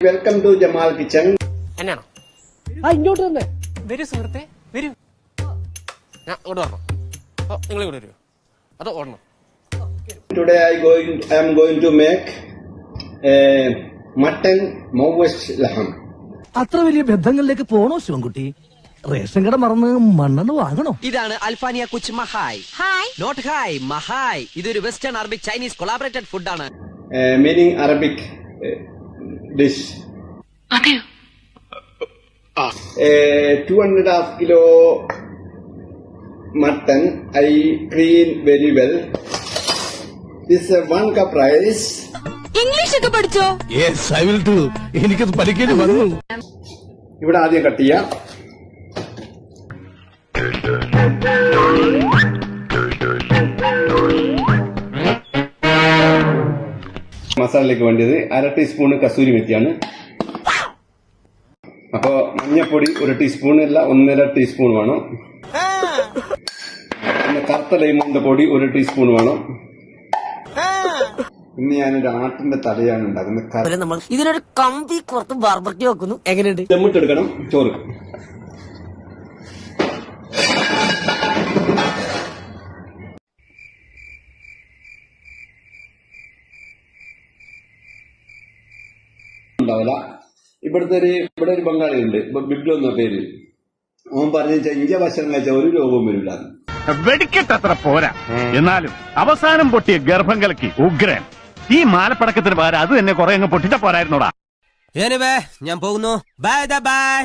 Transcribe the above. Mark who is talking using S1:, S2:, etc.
S1: Welcome to Jamal kitchen.
S2: എന്നാണോ
S3: ഇങ്ങോട്ട് തന്നെ
S2: വരൂ സുഹൃത്തെ വരൂ. ഞാൻ ഇങ്ങോട്ട് വരണം. നിങ്ങൾ ഇങ്ങോട്ട് വരുമോ അതോ ഓടണം?
S1: Today I am going to make mutton mawsh laham.
S3: അത്ര വലിയ ബന്ധങ്ങളിലേക്ക് പോണോ ശിവൻകുട്ടി? റേഷൻ കട മറന്ന് മണ്ണെണ്ണ വാങ്ങണോ?
S4: ഇതാണ് അൽഫാനിയ കുച്ച് മഹായ്. നോട്ട് ഹായ് മഹായ്. ഇതൊരു വെസ്റ്റേൺ അറബിക് ചൈനീസ് കൊളാബറേറ്റഡ് ഫുഡാണ്.
S1: Meaning Arabic dish. 2.5 kilo mutton I clean very well. This 1 cup rice.
S5: English ഒക്കെ പഠിച്ചോ?
S3: Yes I will do. എനിക്കത് പഠിക്കേണ്ടി വന്നു.
S1: ഇവിടെ ആദ്യം കട്ട് ചെയ്യാം. മസാലയ്ക്ക് വേണ്ടത് 1/2 ടീസ്പൂൺ കസൂരി മെത്തിയാണ്. അപ്പോ മഞ്ഞപ്പൊടി 1 ടീസ്പൂൺ അല്ല 1.5 ടീസ്പൂൺ വേണം. പിന്നെ കറുത്ത ലൈമോന്റെ പൊടി 1 ടീസ്പൂൺ വേണം. ഇന്ന് ഞാനൊരു ആട്ടിന്റെ തലയാണ് ഉണ്ടാക്കുന്നത്.
S4: ഇതിനൊരു കമ്പി കുറത്ത് ബാർബർക്യൂ വെക്കുന്നു. എങ്ങനെയുണ്ട്?
S1: ദമ്മിട്ടെടുക്കണം ചോറ്. ഉണ്ടാവില്ല. ഇവിടെ ഒരു ബംഗാളി ഉണ്ട്, ബിബ്ലു എന്ന പേര്. അവൻ പറഞ്ഞു ഇന്ത്യ ഭക്ഷണം കഴിച്ചാൽ ഒരു രോഗവും വരില്ല.
S6: വെടിക്കെട്ടത്ര പോരാ, എന്നാലും അവസാനം പൊട്ടിയ ഗർഭം കലക്കി ഉഗ്രൻ. ഈ മാലപ്പടക്കത്തിന് പകരം അത് തന്നെ കുറെ അങ്ങ് പൊട്ടിച്ച പോരായിരുന്നോടാ.
S4: ഞാൻ പോകുന്നു. Bye bye.